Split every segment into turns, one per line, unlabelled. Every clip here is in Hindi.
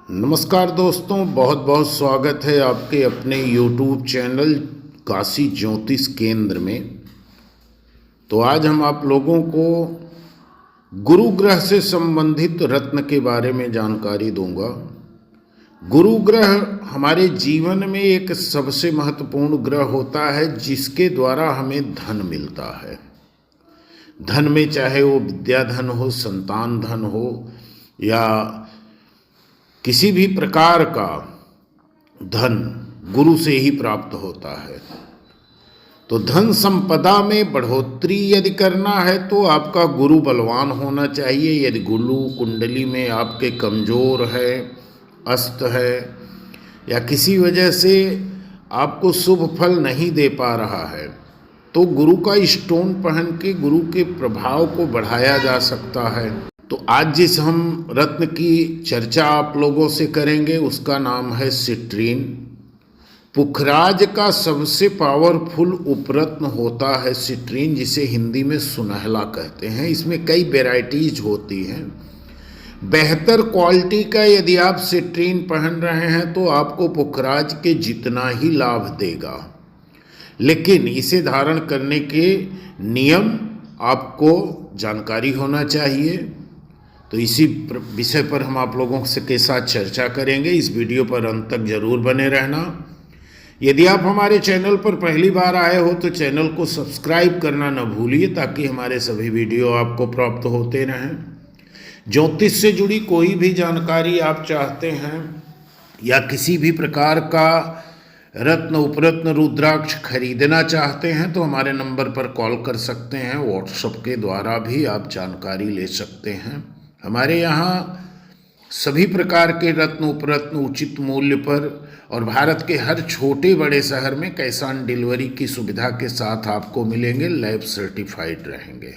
नमस्कार दोस्तों, बहुत बहुत स्वागत है आपके अपने YouTube चैनल काशी ज्योतिष केंद्र में। तो आज हम आप लोगों को गुरु ग्रह से संबंधित रत्न के बारे में जानकारी दूंगा। गुरु ग्रह हमारे जीवन में एक सबसे महत्वपूर्ण ग्रह होता है जिसके द्वारा हमें धन मिलता है। धन में चाहे वो विद्या धन हो, संतान धन हो या किसी भी प्रकार का धन गुरु से ही प्राप्त होता है। तो धन संपदा में बढ़ोतरी यदि करना है तो आपका गुरु बलवान होना चाहिए। यदि गुरु कुंडली में आपके कमज़ोर है, अस्त है या किसी वजह से आपको शुभ फल नहीं दे पा रहा है तो गुरु का स्टोन पहन के गुरु के प्रभाव को बढ़ाया जा सकता है। तो आज जिस हम रत्न की चर्चा आप लोगों से करेंगे उसका नाम है सिट्रीन। पुखराज का सबसे पावरफुल उपरत्न होता है सिट्रीन, जिसे हिंदी में सुनहला कहते हैं। इसमें कई वेराइटीज होती हैं। बेहतर क्वालिटी का यदि आप सिट्रीन पहन रहे हैं तो आपको पुखराज के जितना ही लाभ देगा, लेकिन इसे धारण करने के नियम आपको जानकारी होना चाहिए। तो इसी विषय पर हम आप लोगों के साथ चर्चा करेंगे। इस वीडियो पर अंत तक जरूर बने रहना। यदि आप हमारे चैनल पर पहली बार आए हो तो चैनल को सब्सक्राइब करना न भूलिए ताकि हमारे सभी वीडियो आपको प्राप्त होते रहें। ज्योतिष से जुड़ी कोई भी जानकारी आप चाहते हैं या किसी भी प्रकार का रत्न उपरत्न रुद्राक्ष खरीदना चाहते हैं तो हमारे नंबर पर कॉल कर सकते हैं। व्हाट्सएप के द्वारा भी आप जानकारी ले सकते हैं। हमारे यहाँ सभी प्रकार के रत्न उपरत्न उचित मूल्य पर और भारत के हर छोटे बड़े शहर में कैश ऑन डिलीवरी की सुविधा के साथ आपको मिलेंगे। लैब सर्टिफाइड रहेंगे।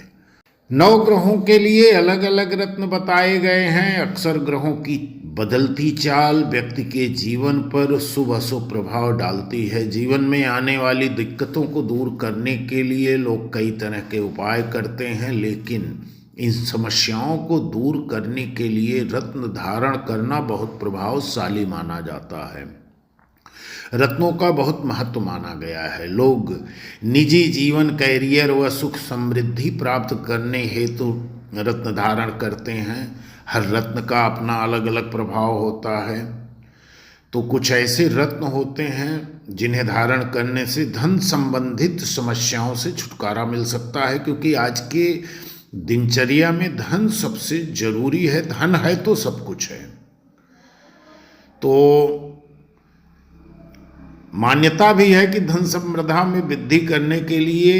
9 ग्रहों के लिए अलग अलग रत्न बताए गए हैं। अक्सर ग्रहों की बदलती चाल व्यक्ति के जीवन पर शुभ अशुभ प्रभाव डालती है। जीवन में आने वाली दिक्कतों को दूर करने के लिए लोग कई तरह के उपाय करते हैं, लेकिन इन समस्याओं को दूर करने के लिए रत्न धारण करना बहुत प्रभावशाली माना जाता है। रत्नों का बहुत महत्व माना गया है। लोग निजी जीवन, कैरियर व सुख समृद्धि प्राप्त करने हेतु रत्न धारण करते हैं। हर रत्न का अपना अलग अलग प्रभाव होता है। तो कुछ ऐसे रत्न होते हैं जिन्हें धारण करने से धन संबंधित समस्याओं से छुटकारा मिल सकता है, क्योंकि आज के दिनचर्या में धन सबसे जरूरी है। धन है तो सब कुछ है। तो मान्यता भी है कि धन समृद्धि में वृद्धि करने के लिए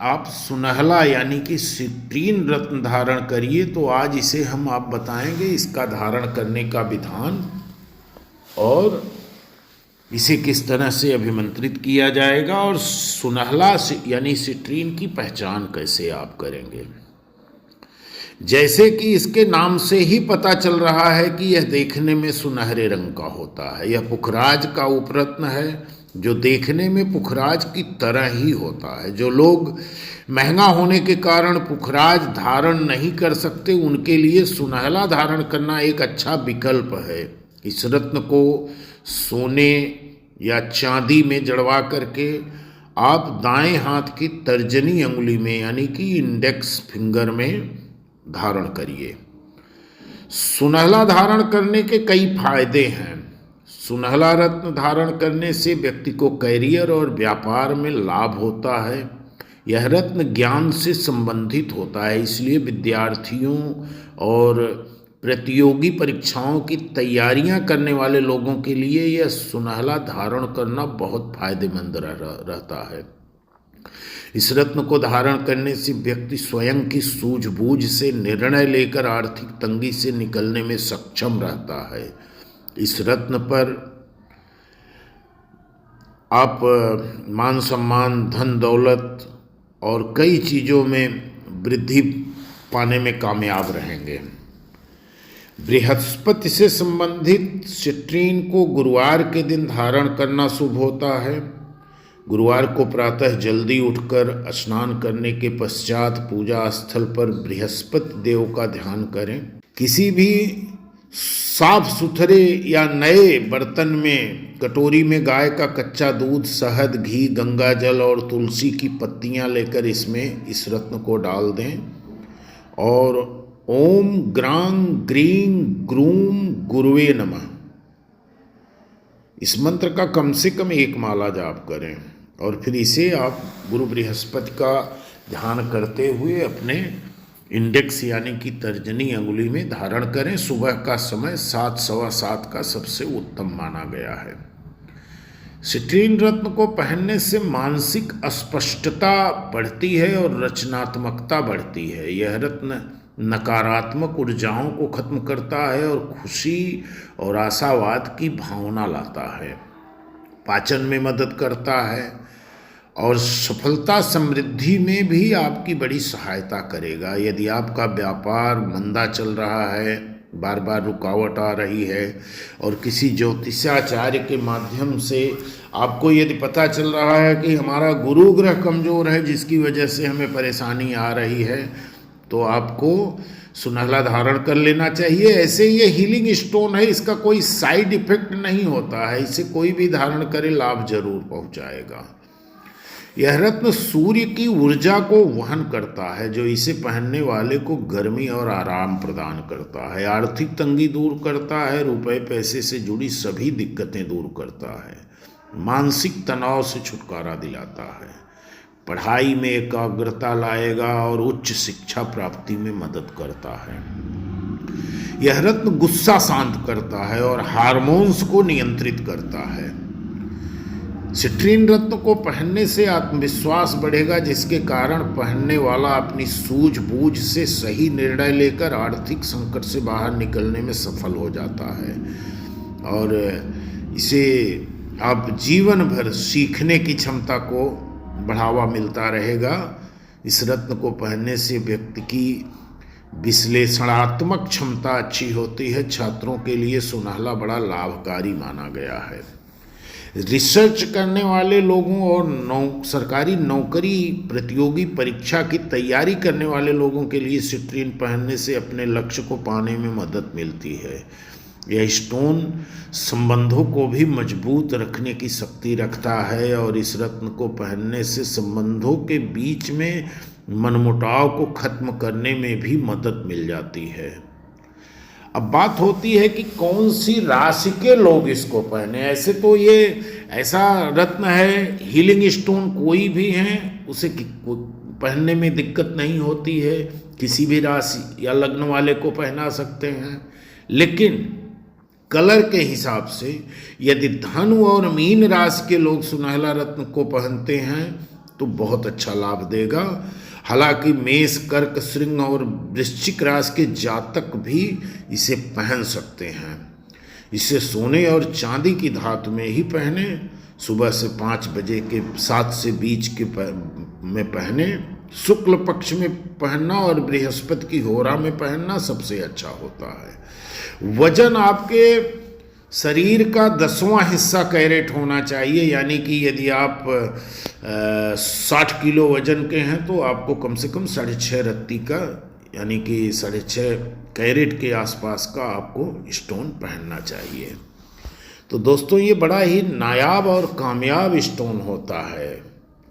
आप सुनहला यानी कि सिट्रीन रत्न धारण करिए। तो आज इसे हम आप बताएंगे, इसका धारण करने का विधान और इसे किस तरह से अभिमंत्रित किया जाएगा और सुनहला यानी सिट्रीन की पहचान कैसे आप करेंगे। जैसे कि इसके नाम से ही पता चल रहा है कि यह देखने में सुनहरे रंग का होता है। यह पुखराज का उपरत्न है जो देखने में पुखराज की तरह ही होता है। जो लोग महंगा होने के कारण पुखराज धारण नहीं कर सकते उनके लिए सुनहला धारण करना एक अच्छा विकल्प है। इस रत्न को सोने या चांदी में जड़वा करके आप दाएं हाथ की तर्जनी अंगुली में यानी कि इंडेक्स फिंगर में धारण करिए। सुनहला धारण करने के कई फायदे हैं। सुनहला रत्न धारण करने से व्यक्ति को कैरियर और व्यापार में लाभ होता है। यह रत्न ज्ञान से संबंधित होता है, इसलिए विद्यार्थियों और प्रतियोगी परीक्षाओं की तैयारियां करने वाले लोगों के लिए यह सुनहला धारण करना बहुत फायदेमंद रहता है। इस रत्न को धारण करने से व्यक्ति स्वयं की सूझबूझ से निर्णय लेकर आर्थिक तंगी से निकलने में सक्षम रहता है। इस रत्न पर आप मान सम्मान, धन दौलत और कई चीज़ों में वृद्धि पाने में कामयाब रहेंगे। बृहस्पति से संबंधित सिट्रीन को गुरुवार के दिन धारण करना शुभ होता है। गुरुवार को प्रातः जल्दी उठकर स्नान करने के पश्चात पूजा स्थल पर बृहस्पति देव का ध्यान करें। किसी भी साफ सुथरे या नए बर्तन में कटोरी में गाय का कच्चा दूध, शहद, घी, गंगा जल और तुलसी की पत्तियां लेकर इसमें इस रत्न को डाल दें और ओम ग्रां ग्रीं ग्रूम गुरुवे नमः इस मंत्र का कम से कम 1 माला जाप करें और फिर इसे आप गुरु बृहस्पति का ध्यान करते हुए अपने इंडेक्स यानी कि तर्जनी अंगुली में धारण करें। सुबह का समय 7, सवा 7 का सबसे उत्तम माना गया है। सिट्रीन रत्न को पहनने से मानसिक अस्पष्टता बढ़ती है और रचनात्मकता बढ़ती है। यह रत्न नकारात्मक ऊर्जाओं को खत्म करता है और खुशी और आशावाद की भावना लाता है। पाचन में मदद करता है और सफलता समृद्धि में भी आपकी बड़ी सहायता करेगा। यदि आपका व्यापार मंदा चल रहा है, बार बार रुकावट आ रही है और किसी ज्योतिषाचार्य के माध्यम से आपको यदि पता चल रहा है कि हमारा गुरु ग्रह कमज़ोर है जिसकी वजह से हमें परेशानी आ रही है, तो आपको सुनहला धारण कर लेना चाहिए। ऐसे ये हीलिंग स्टोन है, इसका कोई साइड इफेक्ट नहीं होता है, इसे कोई भी धारण करे लाभ जरूर पहुंचाएगा। यह रत्न सूर्य की ऊर्जा को वहन करता है जो इसे पहनने वाले को गर्मी और आराम प्रदान करता है। आर्थिक तंगी दूर करता है, रुपए पैसे से जुड़ी सभी दिक्कतें दूर करता है, मानसिक तनाव से छुटकारा दिलाता है, पढ़ाई में एकाग्रता लाएगा और उच्च शिक्षा प्राप्ति में मदद करता है। यह रत्न गुस्सा शांत करता है और हार्मोन्स को नियंत्रित करता है। सिट्रीन रत्न को पहनने से आत्मविश्वास बढ़ेगा जिसके कारण पहनने वाला अपनी सूझबूझ से सही निर्णय लेकर आर्थिक संकट से बाहर निकलने में सफल हो जाता है और इसे आप जीवन भर सीखने की क्षमता को बढ़ावा मिलता रहेगा। इस रत्न को पहनने से व्यक्ति की विश्लेषणात्मक क्षमता अच्छी होती है। छात्रों के लिए सुनहला बड़ा लाभकारी माना गया है। रिसर्च करने वाले लोगों और सरकारी नौकरी प्रतियोगी परीक्षा की तैयारी करने वाले लोगों के लिए सिट्रीन पहनने से अपने लक्ष्य को पाने में मदद मिलती है। यह स्टोन संबंधों को भी मजबूत रखने की शक्ति रखता है और इस रत्न को पहनने से संबंधों के बीच में मनमुटाव को खत्म करने में भी मदद मिल जाती है। अब बात होती है कि कौन सी राशि के लोग इसको पहने। ऐसे तो ये ऐसा रत्न है, हीलिंग स्टोन कोई भी हैं उसे पहनने में दिक्कत नहीं होती है, किसी भी राशि या लग्न वाले को पहना सकते हैं। लेकिन कलर के हिसाब से यदि धनु और मीन राशि के लोग सुनहला रत्न को पहनते हैं तो बहुत अच्छा लाभ देगा। हालांकि मेष, कर्क, सिंह और वृश्चिक राशि के जातक भी इसे पहन सकते हैं। इसे सोने और चांदी की धातु में ही पहने, सुबह से 5 बजे के 7 से बीच के में पहने, शुक्ल पक्ष में पहनना और बृहस्पति की होरा में पहनना सबसे अच्छा होता है। वजन आपके शरीर का 10वां हिस्सा कैरेट होना चाहिए, यानी कि यदि आप 60 किलो वजन के हैं तो आपको कम से कम 6.5 रत्ती का यानी कि 6.5 कैरेट के आसपास का आपको स्टोन पहनना चाहिए। तो दोस्तों ये बड़ा ही नायाब और कामयाब स्टोन होता है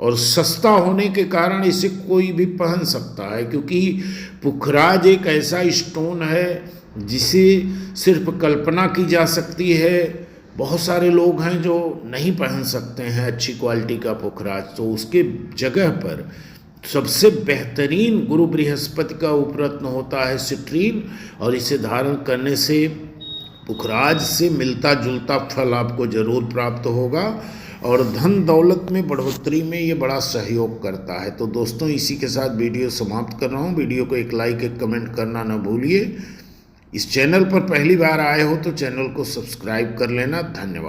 और सस्ता होने के कारण इसे कोई भी पहन सकता है, क्योंकि पुखराज एक ऐसा स्टोन है जिसे सिर्फ कल्पना की जा सकती है। बहुत सारे लोग हैं जो नहीं पहन सकते हैं अच्छी क्वालिटी का पुखराज, तो उसके जगह पर सबसे बेहतरीन गुरु बृहस्पति का उपरत्न होता है सिट्रीन, और इसे धारण करने से पुखराज से मिलता जुलता फल आपको जरूर प्राप्त होगा और धन दौलत में बढ़ोतरी में ये बड़ा सहयोग करता है। तो दोस्तों इसी के साथ वीडियो समाप्त कर रहा हूँ। वीडियो को एक लाइक, एक कमेंट करना न भूलिए। इस चैनल पर पहली बार आए हो तो चैनल को सब्सक्राइब कर लेना। धन्यवाद।